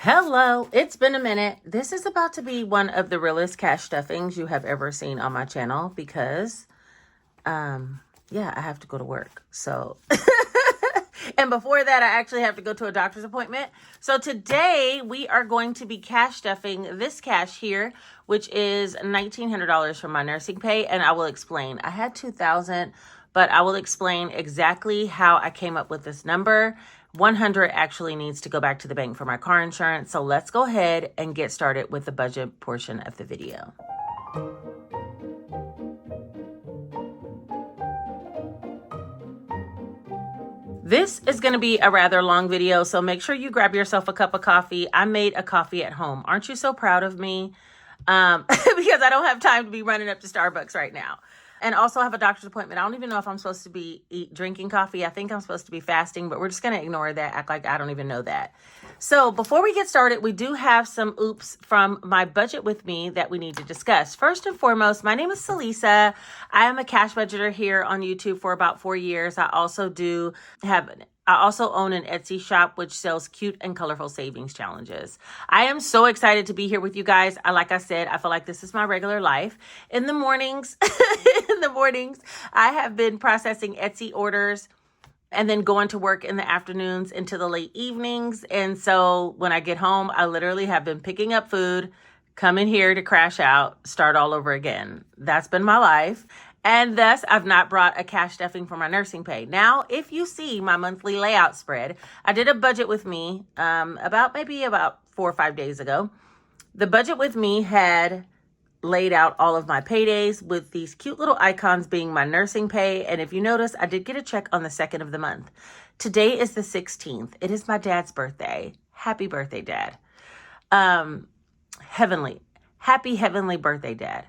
Hello, it's been a minute. This is about to be one of the realest cash stuffings you have ever seen on my channel because, yeah, I have to go to work. So, and before that, I actually have to go to a doctor's appointment. So today we are going to be cash stuffing this cash here, which is $1,900 from my nursing pay. And I will explain. I had $2,000, but I will explain exactly how I came up with this number. 100 actually needs to go back to the bank for my car insurance. So let's go ahead and get started with the budget portion of the video. This is going to be a rather long video, so make sure you grab yourself a cup of coffee. I made a coffee at home. Aren't you so proud of me? Because I don't have time to be running up to Starbucks right now. And also I have a doctor's appointment. I don't even know if I'm supposed to be drinking coffee. I think I'm supposed to be fasting, but we're just going to ignore that, act like I don't even know that. So before we get started, we do have some oops from my budget with me that we need to discuss. First and foremost, my name is Salisa. I am a cash budgeter here on YouTube for about 4 years. I also own an Etsy shop which sells cute and colorful savings challenges. I am so excited to be here with you guys. Like I said, I feel like this is my regular life. In the mornings, I have been processing Etsy orders and then going to work in the afternoons into the late evenings. And so when I get home, I literally have been picking up food, coming here to crash out, start all over again. That's been my life. And thus, I've not brought a cash stuffing for my nursing pay. Now, if you see my monthly layout spread, I did a budget with me about 4 or 5 days ago. The budget with me had laid out all of my paydays with these cute little icons being my nursing pay. And if you notice, I did get a check on the 2nd of the month. Today is the 16th. It is my dad's birthday. Happy birthday, Dad. Happy heavenly birthday, Dad.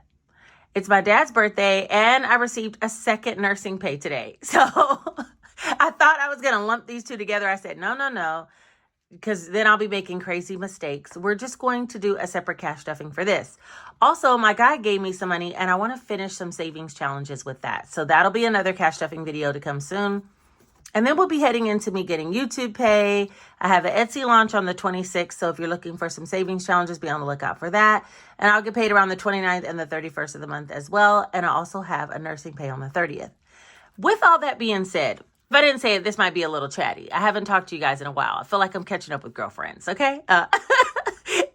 It's my dad's birthday, and I received a second nursing pay today. So I thought I was going to lump these two together. I said, no, because then I'll be making crazy mistakes. We're just going to do a separate cash stuffing for this. Also, my guy gave me some money, and I want to finish some savings challenges with that. So that'll be another cash stuffing video to come soon. And then we'll be heading into me getting YouTube pay. I have an Etsy launch on the 26th. So if you're looking for some savings challenges, be on the lookout for that. And I'll get paid around the 29th and the 31st of the month as well. And I also have a nursing pay on the 30th. With all that being said, if I didn't say it, this might be a little chatty. I haven't talked to you guys in a while. I feel like I'm catching up with girlfriends, okay?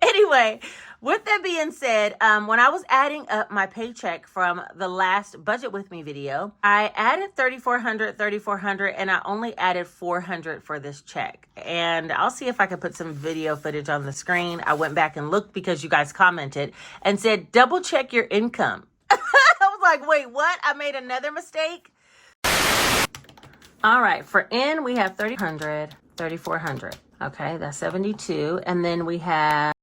Anyway, with that being said, when I was adding up my paycheck from the last budget with me video, I added $3,400, and I only added $400 for this check. And I'll see if I can put some video footage on the screen. I went back and looked because you guys commented and said, double check your income. I was like, wait, what? I made another mistake? All right, for in, we have $3,400. Okay, that's 72. And then we have...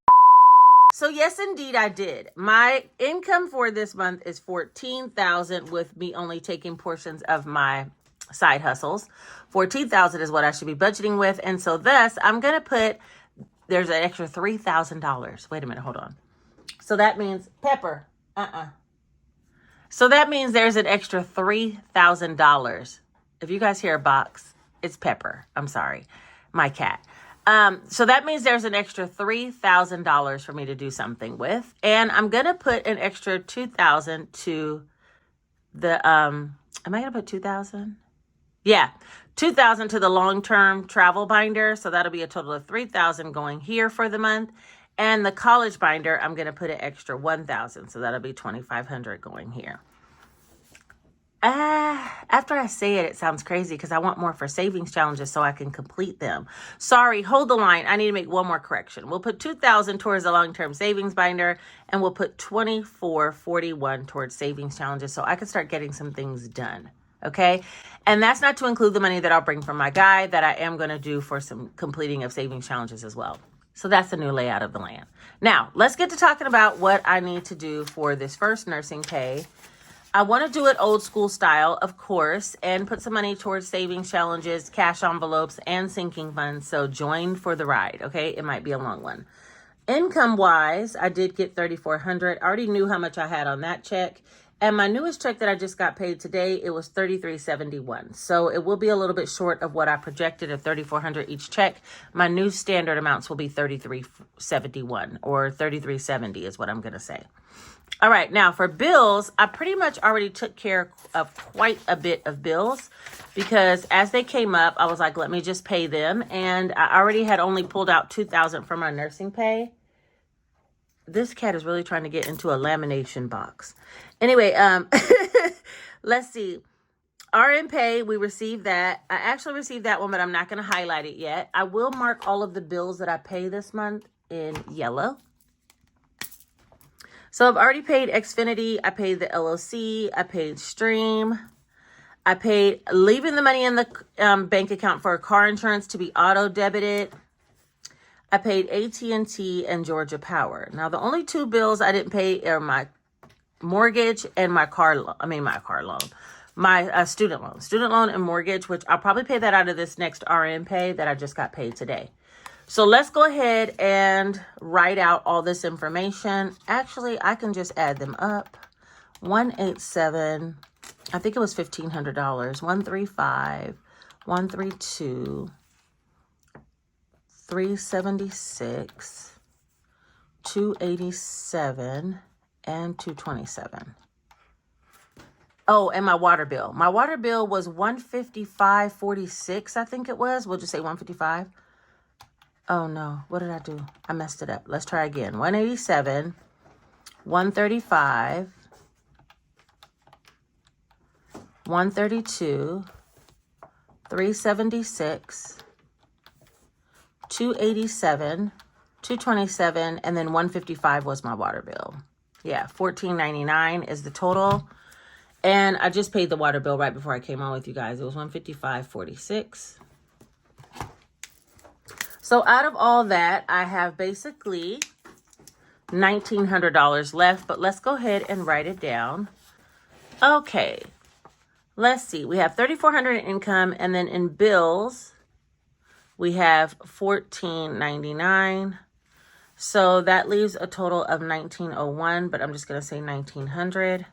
So yes, indeed, I did. My income for this month is $14,000 with me only taking portions of my side hustles. $14,000 is what I should be budgeting with. And so thus, I'm going to put, there's an extra $3,000. Wait a minute, hold on. So that means Pepper. So that means there's an extra $3,000. If you guys hear a box, it's Pepper. I'm sorry. My cat. So that means there's an extra $3,000 for me to do something with. And I'm going to put an extra $2,000 to the, am I going to put $2,000? Yeah, $2,000 to the long-term travel binder. So that'll be a total of $3,000 going here for the month. And the college binder, I'm going to put an extra $1,000. So that'll be $2,500 going here. After I say it, it sounds crazy because I want more for savings challenges so I can complete them. Sorry, hold the line. I need to make one more correction. We'll put $2,000 towards the long-term savings binder, and we'll put $2,441 towards savings challenges so I can start getting some things done. Okay. And that's not to include the money that I'll bring from my guy that I am going to do for some completing of savings challenges as well. So that's the new layout of the land. Now let's get to talking about what I need to do for this first nursing pay. I want to do it old school style, of course, and put some money towards savings challenges, cash envelopes, and sinking funds. So join for the ride, okay? It might be a long one. Income-wise, I did get $3,400. I already knew how much I had on that check. And my newest check that I just got paid today, it was $33.71. So it will be a little bit short of what I projected of $3,400 each check. My new standard amounts will be $33.71 or $33.70 is what I'm going to say. All right, now for bills, I pretty much already took care of quite a bit of bills because as they came up, I was like, let me just pay them. And I already had only pulled out $2,000 from my nursing pay. This cat is really trying to get into a lamination box. Anyway, let's see. RN pay, we received that. I actually received that one, but I'm not going to highlight it yet. I will mark all of the bills that I pay this month in yellow. So I've already paid Xfinity, I paid the LLC, I paid Stream, I paid leaving the money in the bank account for car insurance to be auto debited. I paid AT&T and Georgia Power. Now the only two bills I didn't pay are my mortgage and my student loan and mortgage, which I'll probably pay that out of this next RN pay that I just got paid today. So let's go ahead and write out all this information. Actually, I can just add them up. 187, I think it was $1,500. 135, 132, 376, 287, and 227. Oh, and my water bill. My water bill was $155.46, I think it was. We'll just say $155. Oh no, what did I do? I messed it up. Let's try again. 187, 135, 132, 376, 287, 227, and then 155 was my water bill. Yeah, $14.99 is the total. And I just paid the water bill right before I came on with you guys. It was $155.46. So out of all that, I have basically $1,900 left, but let's go ahead and write it down. Okay, let's see. We have $3,400 in income, and then in bills, we have $14.99. So that leaves a total of $1,901, but I'm just going to say $1,900.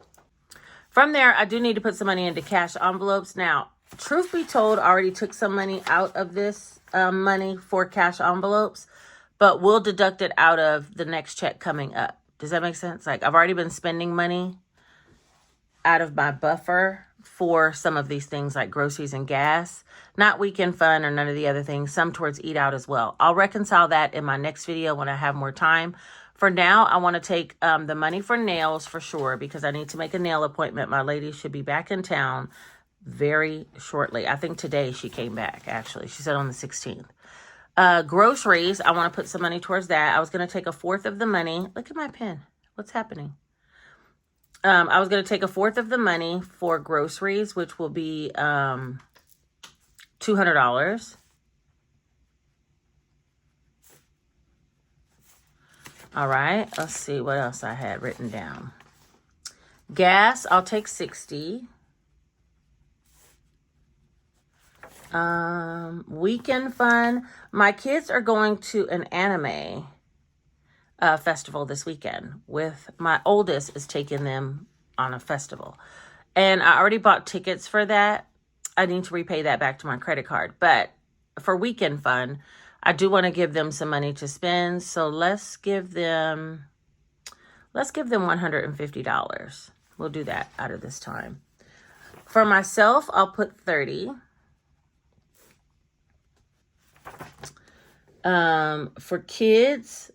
From there, I do need to put some money into cash envelopes. Now, truth be told, I already took some money out of this money for cash envelopes, but we'll deduct it out of the next check coming up. Does that make sense? Like, I've already been spending money out of my buffer for some of these things like groceries and gas, not weekend fun or none of the other things, some towards eat out as well. I'll reconcile that in my next video when I have more time. For now, I want to take the money for nails for sure because I need to make a nail appointment. My lady should be back in town very shortly. I think today she came back, actually. She said on the 16th. Groceries, I want to put some money towards that. I was going to take 1/4 of the money. Look at my pen. What's happening? I was going to take 1/4 of the money for groceries, which will be $200. All right, let's see what else I had written down. Gas, I'll take $60. Weekend fun. My kids are going to an anime festival this weekend with my oldest is taking them on a festival. And I already bought tickets for that. I need to repay that back to my credit card. But for weekend fun, I do want to give them some money to spend. So let's give them $150. We'll do that out of this time. For myself, I'll put $30. For kids,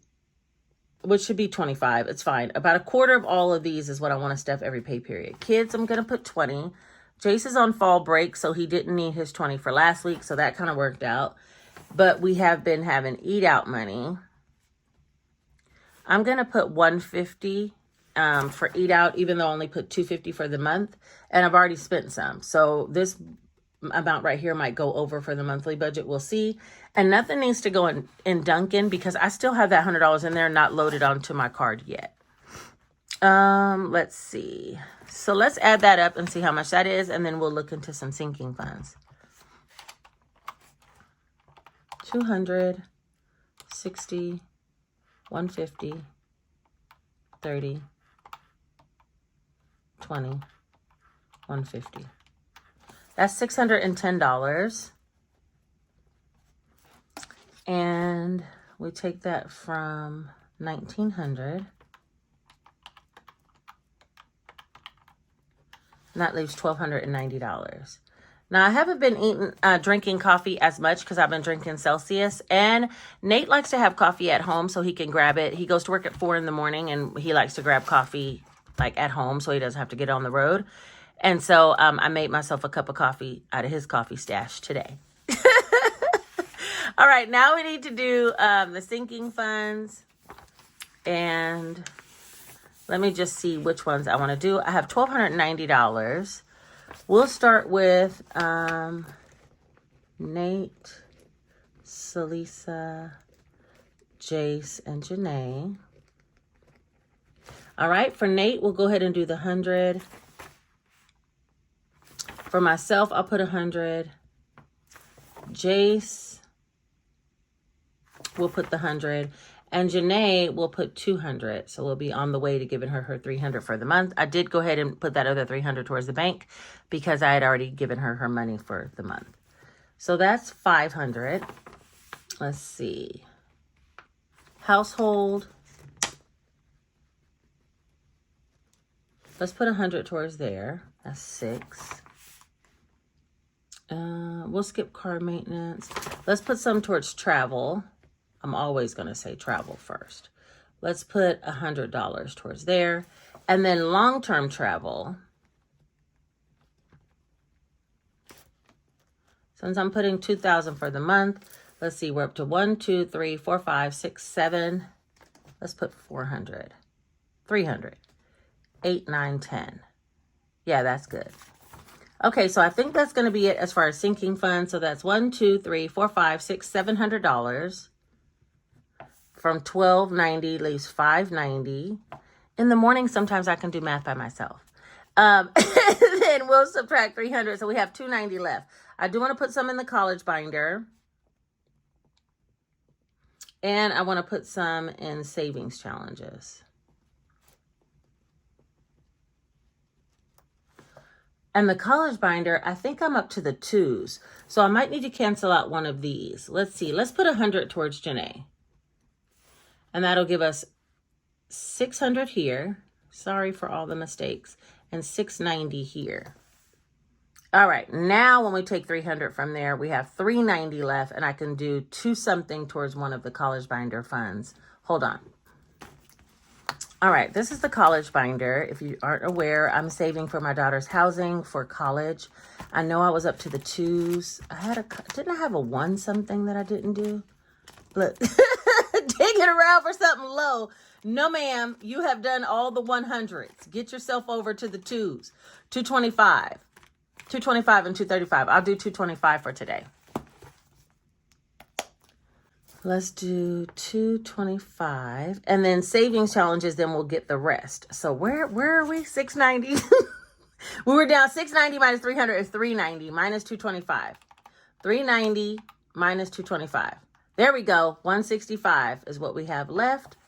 which should be $25. It's fine. About 1/4 of all of these is what I want to stuff every pay period. Kids, I'm going to put $20. Jace is on fall break, so he didn't need his $20 for last week, so that kind of worked out. But we have been having eat out money. I'm going to put $150 for eat out, even though I only put $250 for the month. And I've already spent some. So this amount right here might go over for the monthly budget. We'll see. And nothing needs to go in Dunkin' because I still have that $100 in there not loaded onto my card yet. Let's see. So let's add that up and see how much that is. And then we'll look into some sinking funds. 200, 60, 150, 30, 20, 150. That's $610. And we take that from 1900. And that leaves $1,290. Now, I haven't been drinking coffee as much because I've been drinking Celsius. And Nate likes to have coffee at home so he can grab it. He goes to work at 4 in the morning and he likes to grab coffee like at home so he doesn't have to get on the road. And so I made myself a cup of coffee out of his coffee stash today. All right, now we need to do the sinking funds. And let me just see which ones I want to do. I have $1,290. We'll start with Nate, Salisa, Jace, and Janae. All right, for Nate, we'll go ahead and do the 100. For myself, I'll put 100. Jace, we'll put the 100. And Janae will put 200. So we'll be on the way to giving her 300 for the month. I did go ahead and put that other 300 towards the bank because I had already given her money for the month. So that's 500. Let's see. Household. Let's put 100 towards there. That's 6. We'll skip car maintenance. Let's put some towards travel. I'm always going to say travel first. Let's put $100 towards there. And then long-term travel. Since I'm putting $2,000 for the month, let's see, we're up to 1, 2, 3, 4, 5, 6, 7. Let's put 400. 300. 8, 9, 10. Yeah, that's good. Okay, so I think that's going to be it as far as sinking funds. So that's 1, 2, 3, 4, 5, 6, $700. From $1,290 leaves $590. In the morning, sometimes I can do math by myself. And then we'll subtract 300, so we have $290 left. I do want to put some in the college binder. And I want to put some in savings challenges. And the college binder, I think I'm up to the 2s. So I might need to cancel out one of these. Let's see. Let's put 100 towards Janae. And that'll give us 600 here. Sorry for all the mistakes. And 690 here. All right. Now when we take 300 from there, we have 390 left. And I can do 2 something towards one of the college binder funds. Hold on. All right. This is the college binder. If you aren't aware, I'm saving for my daughter's housing for college. I know I was up to the 2s. Didn't I have a 1 something that I didn't do? Look. Digging around for something low. No, ma'am. You have done all the 100s. Get yourself over to the 2s. 225. 225 and 235. I'll do 225 for today. Let's do 225. And then savings challenges, then we'll get the rest. So where are we? 690. We were down 690 minus 300 is 390 minus 225. 390 minus 225. There we go. 165 is what we have left.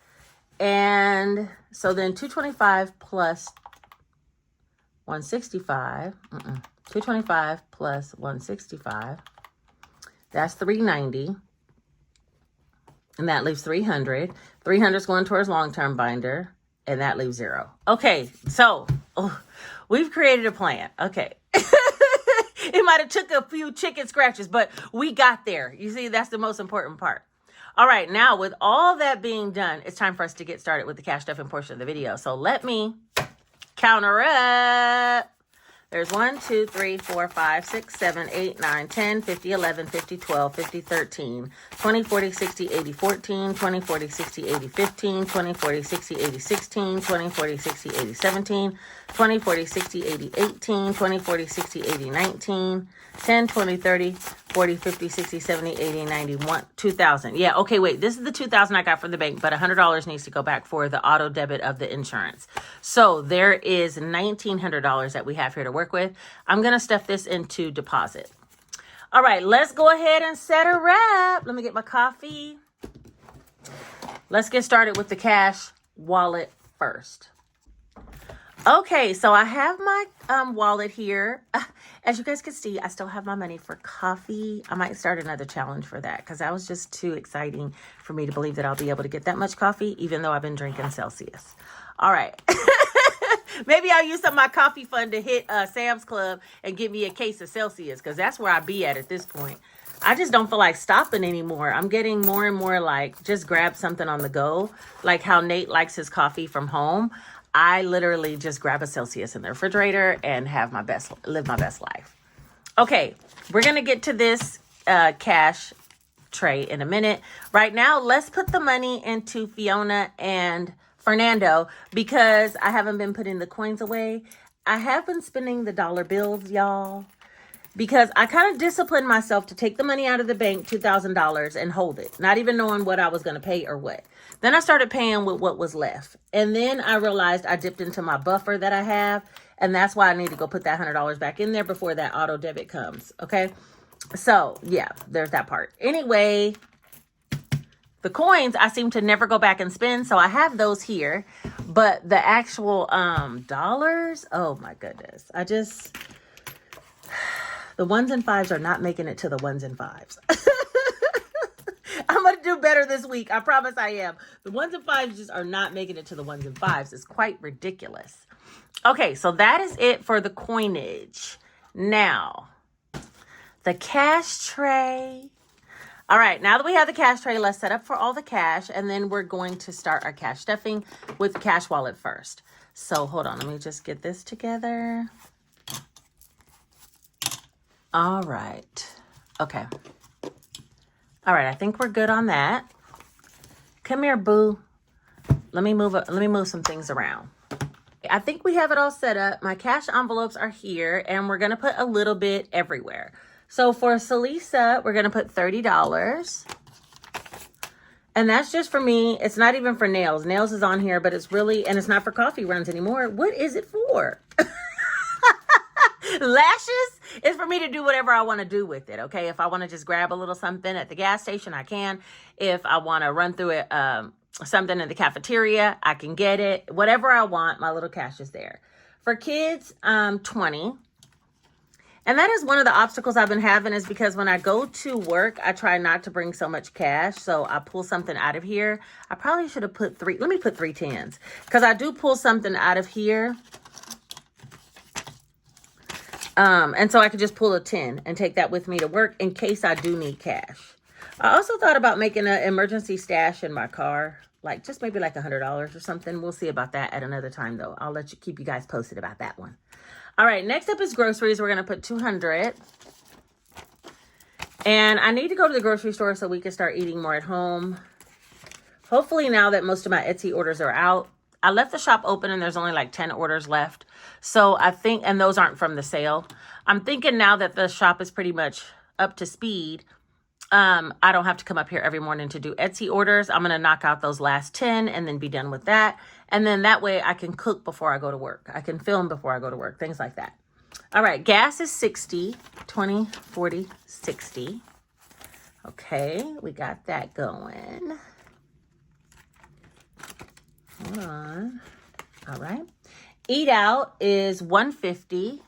And so then 225 plus 165. 225 plus 165. That's 390. And that leaves 300. 300 is going towards long-term binder. And that leaves 0. Okay. So we've created a plan. Okay. It might have took a few chicken scratches, but we got there. You see, that's the most important part. All right, now with all that being done, it's time for us to get started with the cash stuffing portion of the video. So let me counter up. There's 1, 2, 3, 4, 5, 6, 7, 8, 9, 10, 50, 11, 50, 12, 50, 13, 20, 40, 60, 80, 14, 20, 40, 60, 80, 15, 20, 40, 60, 80, 16, 20, 40, 60, 80, 17, 20, 40, 60, 80, 18, 20, 40, 60, 80, 19, 10, 20, 30, 40, 50, 60, 70, 80, 91, 2,000. Yeah, okay, wait. This is the 2,000 I got from the bank, but $100 needs to go back for the auto debit of the insurance. So there is $1,900 that we have here to work with. I'm going to stuff this into deposit. All right, let's go ahead and set a wrap. Let me get my coffee. Let's get started with the cash wallet first. Okay, so I have my wallet here. As you guys can see, I still have my money for coffee. I might start another challenge for that because that was just too exciting for me to believe that I'll be able to get that much coffee, even though I've been drinking Celsius. All right. Maybe I'll use some of my coffee fund to hit Sam's Club and get me a case of Celsius because that's where I be at this point. I just don't feel like stopping anymore. I'm getting more and more like just grab something on the go, like how Nate likes his coffee from home. I literally just grab a Celsius in the refrigerator and live my best life. Okay, we're going to get to this cash tray in a minute. Right now, let's put the money into Fiona and Fernando because I haven't been putting the coins away. I have been spending the dollar bills, y'all, because I kind of disciplined myself to take the money out of the bank, $2,000, and hold it, not even knowing what I was going to pay or what. Then I started paying with what was left. And then I realized I dipped into my buffer that I have. And that's why I need to go put that $100 back in there before that auto debit comes. Okay. So yeah, there's that part. Anyway, the coins, I seem to never go back and spend. So I have those here. But the actual dollars, oh my goodness. The ones and fives are not making it to the ones and fives. I'm going to do better this week. I promise I am. The ones and fives just are not making it to the ones and fives. It's quite ridiculous. Okay, so that is it for the coinage. Now, the cash tray. All right, now that we have the cash tray, let's set up for all the cash. And then we're going to start our cash stuffing with the cash wallet first. So hold on, let me just get this together. All right. Okay. All right, I think we're good on that. Come here, boo. Let me move some things around. I think we have it all set up. My cash envelopes are here, and we're going to put a little bit everywhere. So for Salisa, we're going to put $30. And that's just for me. It's not even for nails. Nails is on here, but it's really, and it's not for coffee runs anymore. What is it for? Lashes is for me to do whatever I want to do with it. Okay. If I want to just grab a little something at the gas station, I can. If I want to run through it, something in the cafeteria, I can get it. Whatever I want, my little cash is there. For kids, 20. And that is one of the obstacles I've been having is because when I go to work, I try not to bring so much cash. So I pull something out of here. I probably should have put let me put 3 tens because I do pull something out of here. And so I could just pull a 10 and take that with me to work in case I do need cash. I also thought about making an emergency stash in my car, like just maybe like $100 or something. We'll see about that at another time though. I'll keep you guys posted about that one. All right, next up is groceries. We're going to put 200. And I need to go to the grocery store so we can start eating more at home. Hopefully now that most of my Etsy orders are out. I left the shop open and there's only like 10 orders left. So I think, and those aren't from the sale. I'm thinking now that the shop is pretty much up to speed, I don't have to come up here every morning to do Etsy orders. I'm going to knock out those last 10 and then be done with that. And then that way I can cook before I go to work. I can film before I go to work, things like that. All right, gas is 60, 20, 40, 60. Okay, we got that going. Hold on. All right. Eat out is 150.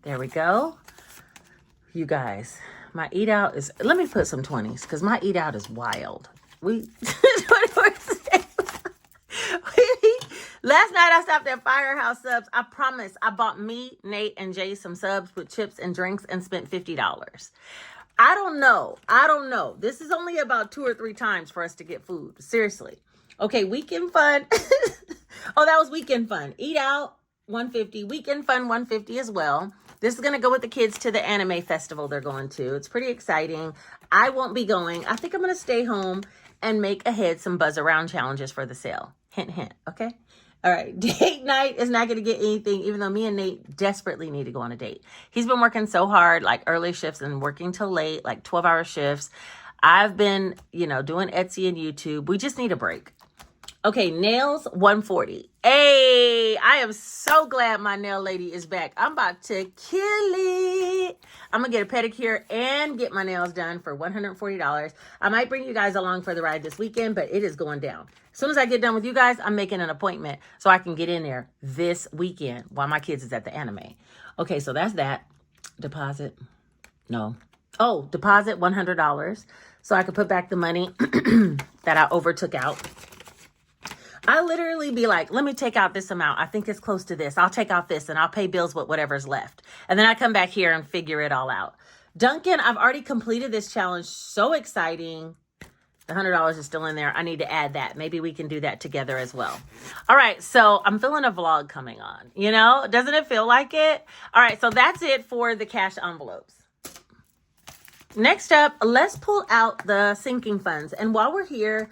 There we go. You guys, my eat out is, let me put some 20s because my eat out is wild. Last night I stopped at Firehouse Subs. I promise I bought me, Nate, and Jay some subs with chips and drinks and spent $50. I don't know. This is only about 2 or 3 times for us to get food. Seriously. Okay, weekend fun. Oh, that was weekend fun. Eat out, 150. Weekend fun, 150 as well. This is going to go with the kids to the anime festival they're going to. It's pretty exciting. I won't be going. I think I'm going to stay home and make ahead some buzz around challenges for the sale. Hint, hint. Okay. All right. Date night is not going to get anything, even though me and Nate desperately need to go on a date. He's been working so hard, like early shifts and working till late, like 12-hour shifts. I've been, doing Etsy and YouTube. We just need a break. Okay, nails, 140. Hey, I am so glad my nail lady is back. I'm about to kill it. I'm going to get a pedicure and get my nails done for $140. I might bring you guys along for the ride this weekend, but it is going down. As soon as I get done with you guys, I'm making an appointment so I can get in there this weekend while my kids is at the anime. Okay, so that's that. Deposit. No. Oh, deposit $100 so I could put back the money that I overtook out. I literally be like, let me take out this amount. I think it's close to this. I'll take out this and I'll pay bills with whatever's left. And then I come back here and figure it all out. Duncan, I've already completed this challenge. So exciting. The $100 is still in there. I need to add that. Maybe we can do that together as well. All right. So I'm feeling a vlog coming on, you know, doesn't it feel like it? All right. So that's it for the cash envelopes. Next up, let's pull out the sinking funds. And while we're here,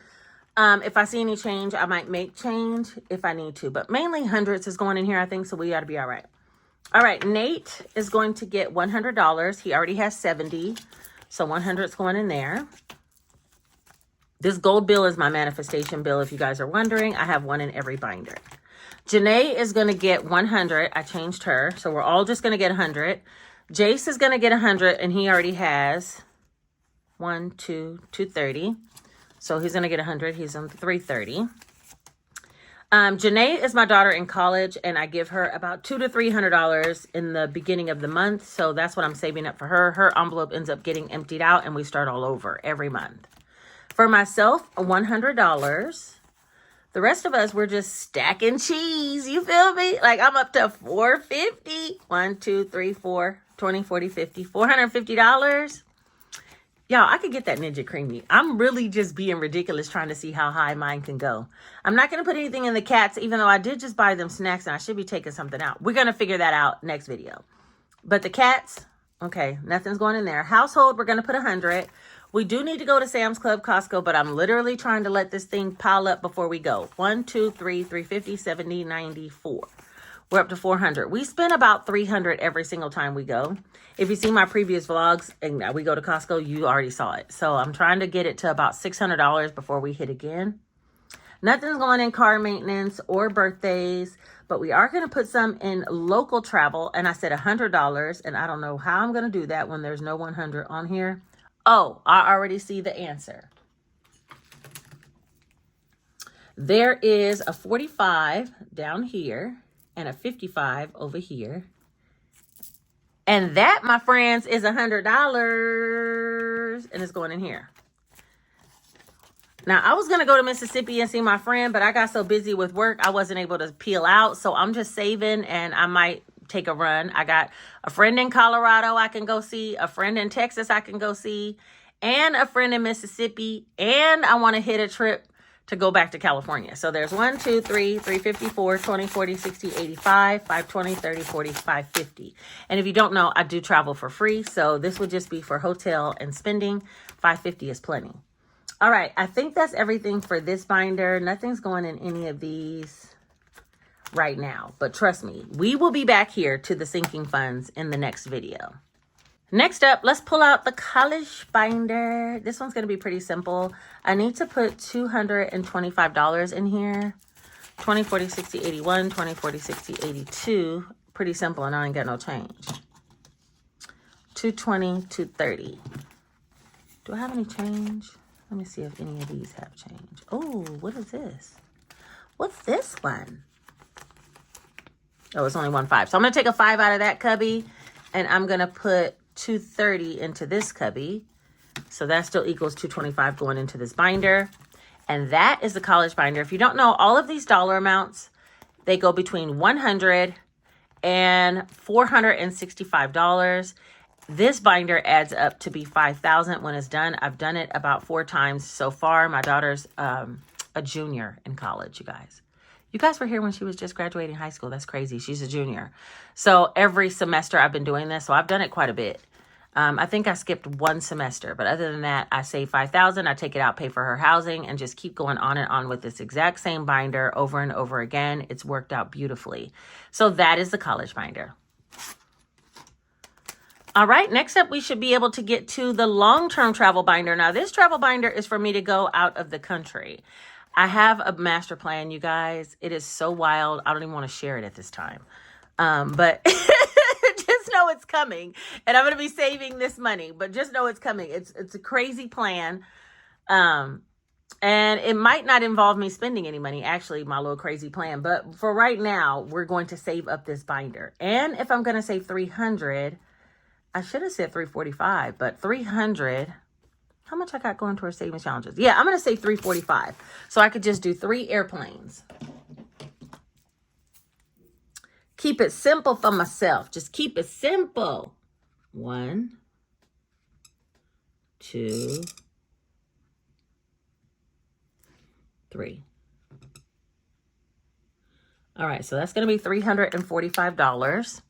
if I see any change, I might make change if I need to. But mainly hundreds is going in here, I think, so we ought to be all right. All right, Nate is going to get $100. He already has 70, so 100 is going in there. This gold bill is my manifestation bill, if you guys are wondering. I have one in every binder. Janae is going to get 100. I changed her, so we're all just going to get 100. Jace is going to get 100, and he already has 230. So he's going to get 100. He's on 330. Janae is my daughter in college, and I give her about $200 to $300 in the beginning of the month. So that's what I'm saving up for her. Her envelope ends up getting emptied out, and we start all over every month. For myself, $100. The rest of us, we're just stacking cheese. You feel me? Like I'm up to $450. 1, 2, 3, 4, 20, 40, 50, $450. Y'all, I could get that Ninja Creamy. I'm really just being ridiculous trying to see how high mine can go. I'm not going to put anything in the cats, even though I did just buy them snacks and I should be taking something out. We're going to figure that out next video. But the cats, okay, nothing's going in there. Household, we're going to put 100. We do need to go to Sam's Club, Costco, but I'm literally trying to let this thing pile up before we go. 1, 2, 3, 350, 70, 94. We're up to 400. We spend about 300 every single time we go. If you see my previous vlogs and we go to Costco, you already saw it. So I'm trying to get it to about $600 before we hit again. Nothing's going in car maintenance or birthdays, but we are going to put some in local travel. And I said $100, and I don't know how I'm going to do that when there's no 100 on here. Oh, I already see the answer. There is a 45 down here and a 55 over here. And that, my friends, is $100, and it's going in here. Now, I was going to go to Mississippi and see my friend, but I got so busy with work, I wasn't able to peel out. So I'm just saving, and I might take a run. I got a friend in Colorado I can go see, a friend in Texas I can go see, and a friend in Mississippi. And I want to hit a trip to go back to California. So there's 1, 2, 3, 354, 20, 40, 60, 85, 520, 30, 40, 550. And if you don't know, I do travel for free. So this would just be for hotel and spending. 550 is plenty. All right. I think that's everything for this binder. Nothing's going in any of these right now, but trust me, we will be back here to the sinking funds in the next video. Next up, let's pull out the college binder. This one's going to be pretty simple. I need to put $225 in here. 20, 40, 60, 81, 20, 40, 60, 82. Pretty simple, and I ain't got no change. 220, 230. Do I have any change? Let me see if any of these have change. Oh, what is this? What's this one? Oh, it's only 1.5. So I'm going to take a 5 out of that cubby, and I'm going to put 230 into this cubby. So that still equals 225 going into this binder. And that is the college binder. If you don't know, all of these dollar amounts, they go between $100 and $465. This binder adds up to be $5,000 when it's done. I've done it about 4 times so far. My daughter's a junior in college, you guys. You guys were here when she was just graduating high school. That's crazy. She's a junior. So every semester I've been doing this. So I've done it quite a bit. I think I skipped 1 semester. But other than that, I save $5,000. I take it out, pay for her housing, and just keep going on and on with this exact same binder over and over again. It's worked out beautifully. So that is the college binder. All right, next up, we should be able to get to the long-term travel binder. Now, this travel binder is for me to go out of the country. I have a master plan, you guys. It is so wild. I don't even want to share it at this time. But just just know it's coming, and I'm going to be saving this money, but just know it's coming. It's a crazy plan. And it might not involve me spending any money, actually, my little crazy plan. But for right now, we're going to save up this binder. And if I'm going to save $300, I should have said $345, but $300, how much I got going towards savings challenges? Yeah, I'm going to save $345. So I could just do 3 airplanes. Keep it simple for myself. Just keep it simple. 1, 2, 3. All right, so that's going to be $345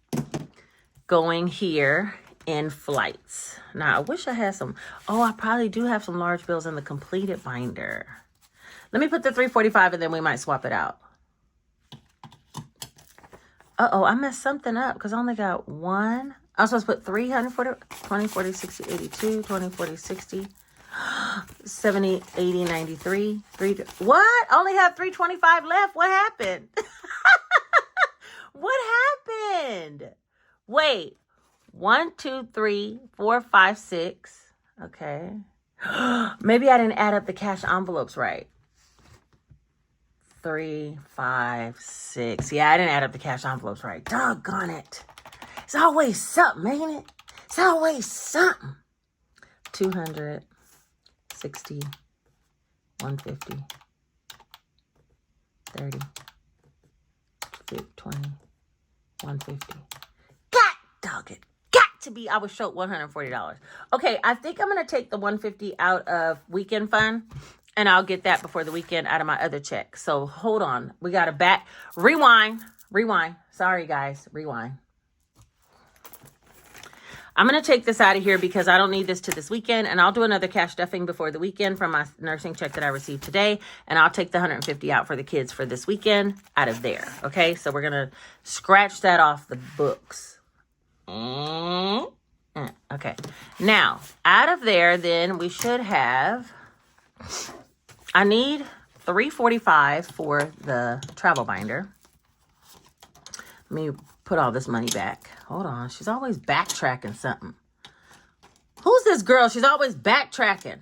going here in flights. Now, I wish I had some. Oh, I probably do have some large bills in the completed binder. Let me put the $345 and then we might swap it out. Uh-oh, I messed something up because I only got one. I was supposed to put 340, 20, 40, 60, 82, 20, 40, 60, 70, 80, 93. What? I only have 325 left. What happened? What happened? Wait. 1, 2, 3, 4, 5, 6. Okay. Maybe I didn't add up the cash envelopes right. 3, 5, 6. Yeah, I didn't add up the cash envelopes right. Doggone it. It's always something, ain't it? It's always something. 200, 60, 150, 30, 20, 150. God dog it. Got to be, I was short $140. Okay, I think I'm going to take the 150 out of weekend fund. And I'll get that before the weekend out of my other check. So hold on. We got to rewind. Sorry, guys. Rewind. I'm going to take this out of here because I don't need this to this weekend. And I'll do another cash stuffing before the weekend from my nursing check that I received today. And I'll take the 150 out for the kids for this weekend out of there. Okay, so we're going to scratch that off the books. Okay. Now, out of there, then we should have... I need $345 for the travel binder. Let me put all this money back. Hold on. She's always backtracking something. Who's this girl? She's always backtracking.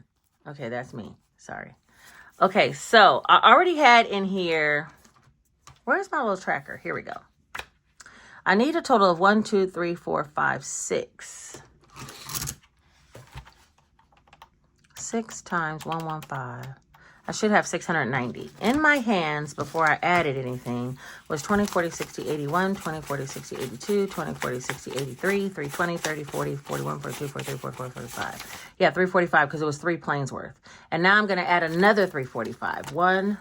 Okay, that's me. Sorry. Okay, so I already had in here. Where's my little tracker? Here we go. I need a total of 1, 2, 3, 4, 5, 6. 6 times 115. I should have 690. In my hands before I added anything was 20, 40, 60, 81, 20, 40, 60, 82, 20, 40, 60, 83, 320, 30, 40, 41, 42, 43, 44, 45. Yeah, 345 because it was 3 planes worth. And now I'm going to add another 345. 1,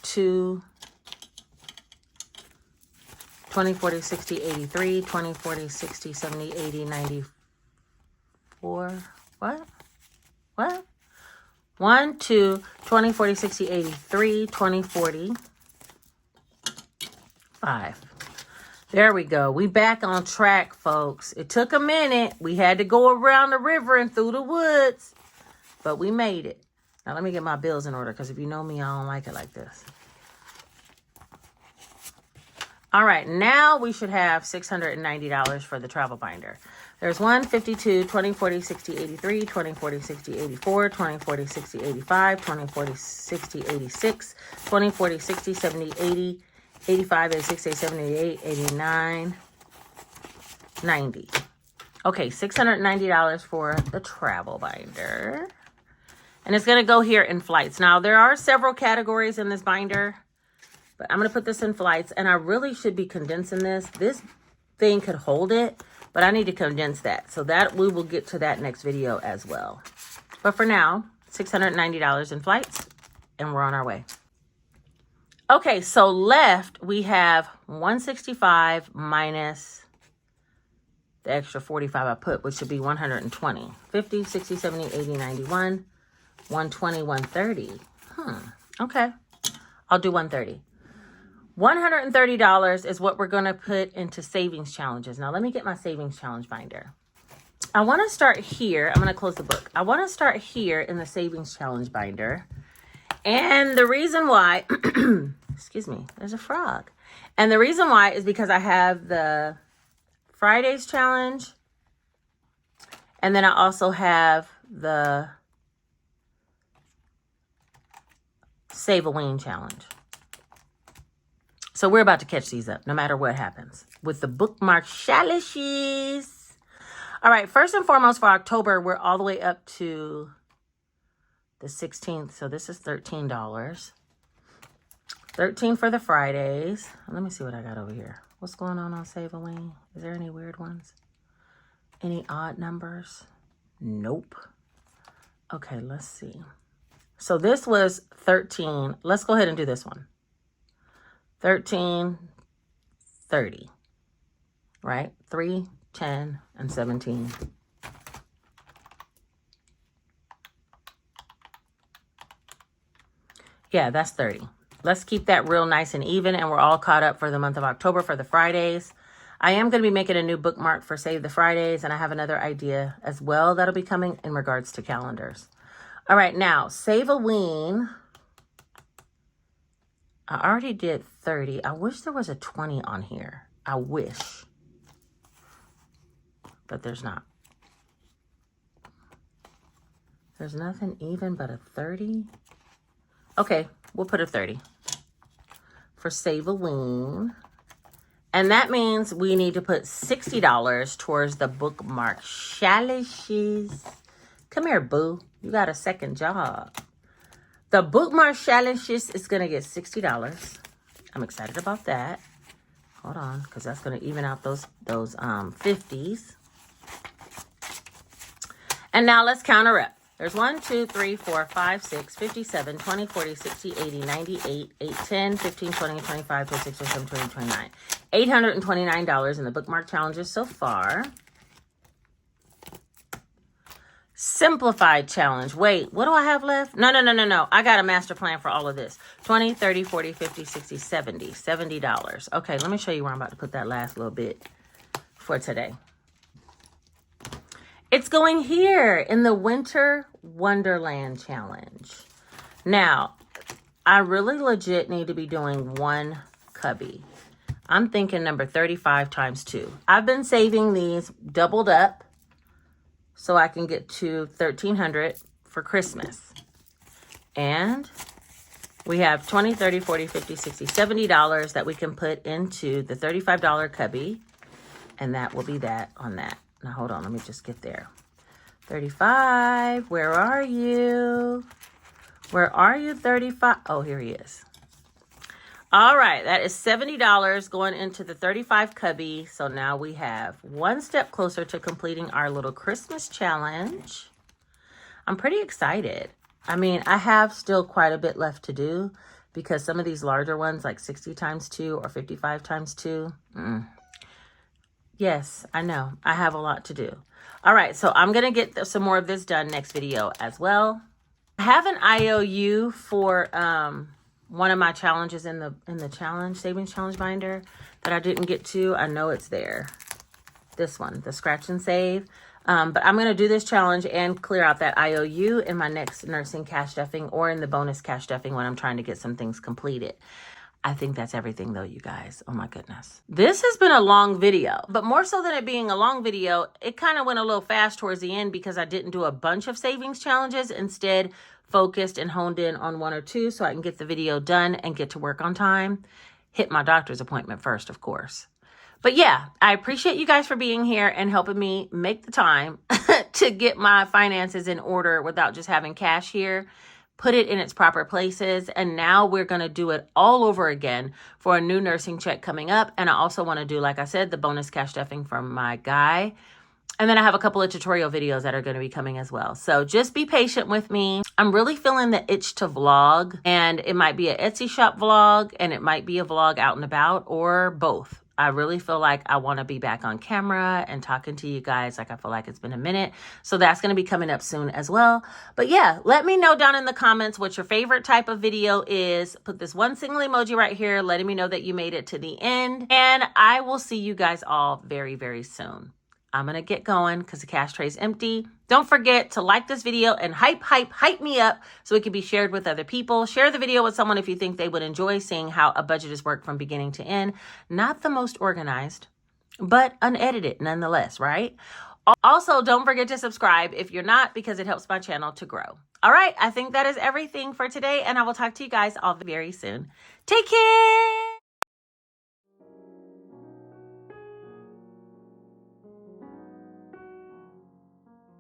2, 20, 40, 60, 83, 20, 40, 60, 70, 80, 94. What? 1, 2, 20, 40, 60, 83, 20, 40, 5. There we go. We back on track, folks. It took a minute. We had to go around the river and through the woods, but we made it. Now, let me get my bills in order because if you know me, I don't like it like this. All right, now we should have $690 for the travel binder. There's 1, 52, 20, 40, 60, 83, 20, 40, 60, 84, 20, 40, 60, 85, 20, 40, 60, 86, 20, 40, 60, 70, 80, 85, 86, 87, 88, 89, 90. Okay, $690 for the travel binder. And it's going to go here in flights. Now, there are several categories in this binder, but I'm going to put this in flights. And I really should be condensing this. This thing could hold it, but I need to condense that. So that we will get to that next video as well. But for now, $690 in flights, and we're on our way. Okay, so left we have 165 minus the extra 45 I put, which should be 120. 50, 60, 70, 80, 91, 120, 130. Okay, I'll do 130. $130 is what we're going to put into savings challenges. Now, let me get my savings challenge binder. I want to start here. I'm going to close the book. I want to start here in the savings challenge binder. And the reason why, excuse me, there's a frog. And the reason why is because I have the Fridays challenge. And then I also have the Save a Ween challenge. So we're about to catch these up no matter what happens with the bookmark challenges. All right, first and foremost for October, we're all the way up to the 16th. So this is $13. $13 for the Fridays. Let me see what I got over here. What's going on Save a Ween? Is there any weird ones? Any odd numbers? Nope. Okay, let's see. So this was 13. Let's go ahead and do this one. 13, 30, right? 3, 10, and 17. Yeah, that's 30. Let's keep that real nice and even, and we're all caught up for the month of October for the Fridays. I am going to be making a new bookmark for Save the Fridays, and I have another idea as well that'll be coming in regards to calendars. All right, now, Save a Ween. I already did 30. I wish there was a 20 on here. I wish. But there's not. There's nothing even but a 30. Okay, we'll put a 30 for Save a Ween. And that means we need to put $60 towards the bookmark challenges. Come here, boo. You got a second job. The bookmark challenges is going to get $60. I'm excited about that. Hold on, because that's going to even out those 50s. And now let's count her up. There's 1, 2, 3, 4, 5, 6, 57, 20, 40, 60, 80, 98, 8, 10, 15, 20, 25, 26, 27, 28, 29. $829 in the bookmark challenges so far. Simplified challenge. Wait, what do I have left? No. I got a master plan for all of this. 20, 30, 40, 50, 60, 70. $70. Okay, let me show you where I'm about to put that last little bit for today. It's going here in the Winter Wonderland Challenge. Now, I really legit need to be doing one cubby. I'm thinking number 35 times 2. I've been saving these doubled up so I can get to $1,300 for Christmas. And we have $20, $30, $40, $50, $60, $70 that we can put into the $35 cubby. And that will be that on that. Now, hold on. Let me just get there. 35. Where are you? Where are you, 35? Oh, here he is. All right. That is $70 going into the 35 cubby. So now we have one step closer to completing our little Christmas challenge. I'm pretty excited. I mean, I have still quite a bit left to do because some of these larger ones, like 60 times 2 or 55 times 2, yes, I know. I have a lot to do. All right, so I'm going to get some more of this done next video as well. I have an IOU for one of my challenges in the challenge, savings challenge binder that I didn't get to. I know it's there. This one, the scratch and save. But I'm going to do this challenge and clear out that IOU in my next nursing cash stuffing or in the bonus cash stuffing when I'm trying to get some things completed. I think that's everything though, you guys. Oh my goodness. This has been a long video, but more so than it being a long video, it kind of went a little fast towards the end because I didn't do a bunch of savings challenges. Instead, focused and honed in on 1 or 2 so I can get the video done and get to work on time. Hit my doctor's appointment first, of course. But yeah, I appreciate you guys for being here and helping me make the time to get my finances in order without just having cash here. Put it in its proper places. And now we're going to do it all over again for a new nursing check coming up. And I also want to do, like I said, the bonus cash stuffing from my guy. And then I have a couple of tutorial videos that are going to be coming as well. So just be patient with me. I'm really feeling the itch to vlog, and it might be an Etsy shop vlog and it might be a vlog out and about or both. I really feel like I want to be back on camera and talking to you guys. Like I feel like it's been a minute. So that's going to be coming up soon as well. But yeah, let me know down in the comments what your favorite type of video is. Put this one single emoji right here, letting me know that you made it to the end. And I will see you guys all very, very soon. I'm going to get going because the cash tray is empty. Don't forget to like this video and hype me up so it can be shared with other people. Share the video with someone if you think they would enjoy seeing how a budget is worked from beginning to end. Not the most organized, but unedited nonetheless, right? Also, don't forget to subscribe if you're not, because it helps my channel to grow. All right, I think that is everything for today, and I will talk to you guys all very soon. Take care.